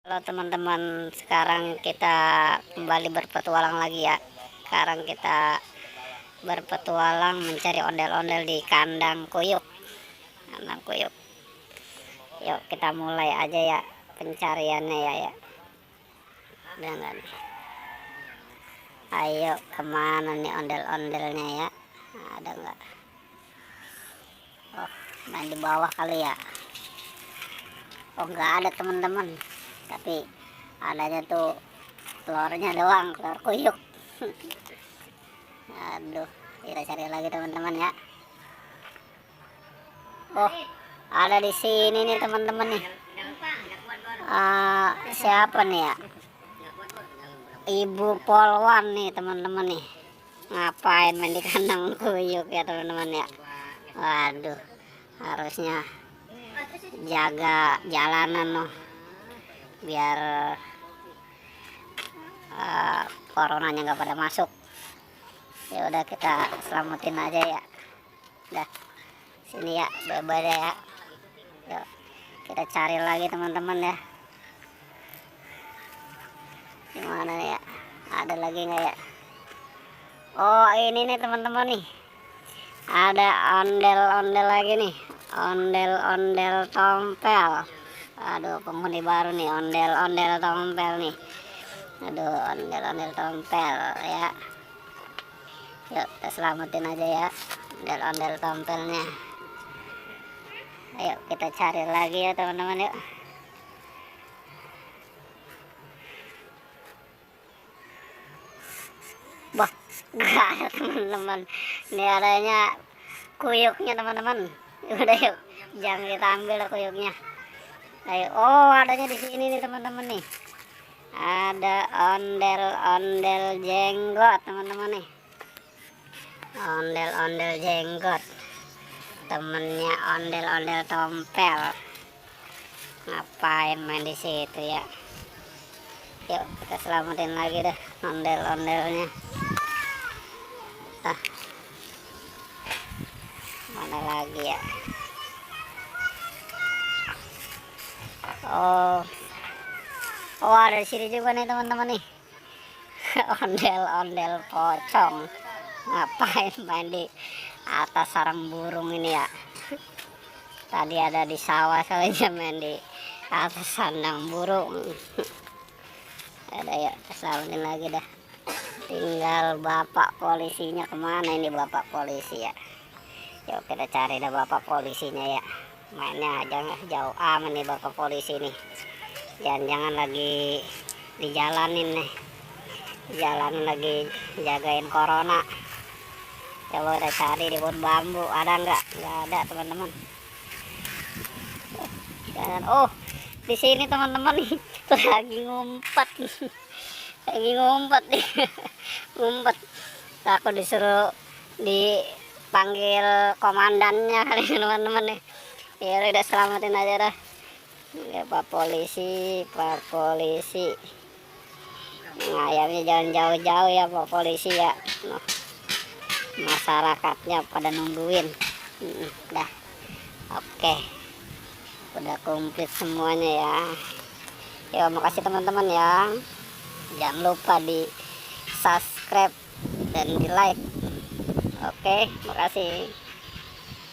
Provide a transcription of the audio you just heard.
Halo teman-teman, sekarang kita kembali berpetualang lagi ya. Sekarang kita berpetualang mencari ondel-ondel di kandang kuyuk. Kandang kuyuk. Yuk kita mulai aja ya pencariannya ya. Udah nggak nih? Ayo kemana nih ondel-ondelnya ya? Ada nggak? Oh, main di bawah kali ya. Oh nggak ada teman-teman, tapi adanya tuh telurnya doang, telur kuyuk. Aduh, kita cari lagi teman-teman ya. Oh, ada di sini nih teman-teman nih. Siapa nih ya? Ibu Polwan nih teman-teman nih. Ngapain main di kandang kuyuk ya teman-teman ya? Waduh, harusnya jaga jalanan loh, biar coronanya nggak pada masuk. Ya udah kita selamatin aja ya. Udah sini ya, bebas ya. Yuk kita cari lagi teman-teman ya. Gimana ya? Ada lagi nggak ya? Oh ini nih teman-teman nih. Ada ondel-ondel lagi nih. Ondel-ondel tompel. Aduh, penghuni baru nih, ondel-ondel tompel nih. Aduh, ondel-ondel tompel ya. Yuk kita selamatin aja ya ondel-ondel tompelnya. Ayo kita cari lagi ya teman-teman yuk. Wah, nggak ada teman-teman. Ini adanya kuyuknya teman-teman. Udah yuk, jangan kita ambil kuyuknya. Ayo, oh adanya di sini nih teman-teman nih. Ada ondel-ondel jenggot teman-teman nih. Ondel-ondel jenggot, temennya ondel-ondel tompel. Ngapain main di situ ya? Yuk kita selamatin lagi deh ondel-ondelnya. Mana lagi ya? Oh ada di sini juga nih teman-teman nih. Ondel-ondel pocong. Ngapain main di atas sarang burung ini ya? Tadi ada di sawah saja main di atas sandang burung. Ada ya, selamatin lagi dah. Tinggal bapak polisinya kemana ini bapak polisi ya? Yuk kita cari dah bapak polisinya ya. Mainnya jangan jauh aman nih bapak polisi nih. Jangan lagi dijalanin nih. Jalan lagi jagain corona. Coba kita cari di pohon bambu, ada nggak? Nggak ada teman-teman. Dan di sini teman-teman nih lagi ngumpet. Lagi ngumpet nih. Ngumpet. Aku disuruh dipanggil komandannya kali ini teman-teman nih. Ya udah selamatin aja dah. Ya Pak Polisi, Pak Polisi. Ngayamnya jangan jauh-jauh ya Pak Polisi ya. Masyarakatnya pada nungguin. Dah. Oke. Udah komplit semuanya ya. Ya makasih teman-teman ya. Jangan lupa di subscribe dan di like. Oke, makasih.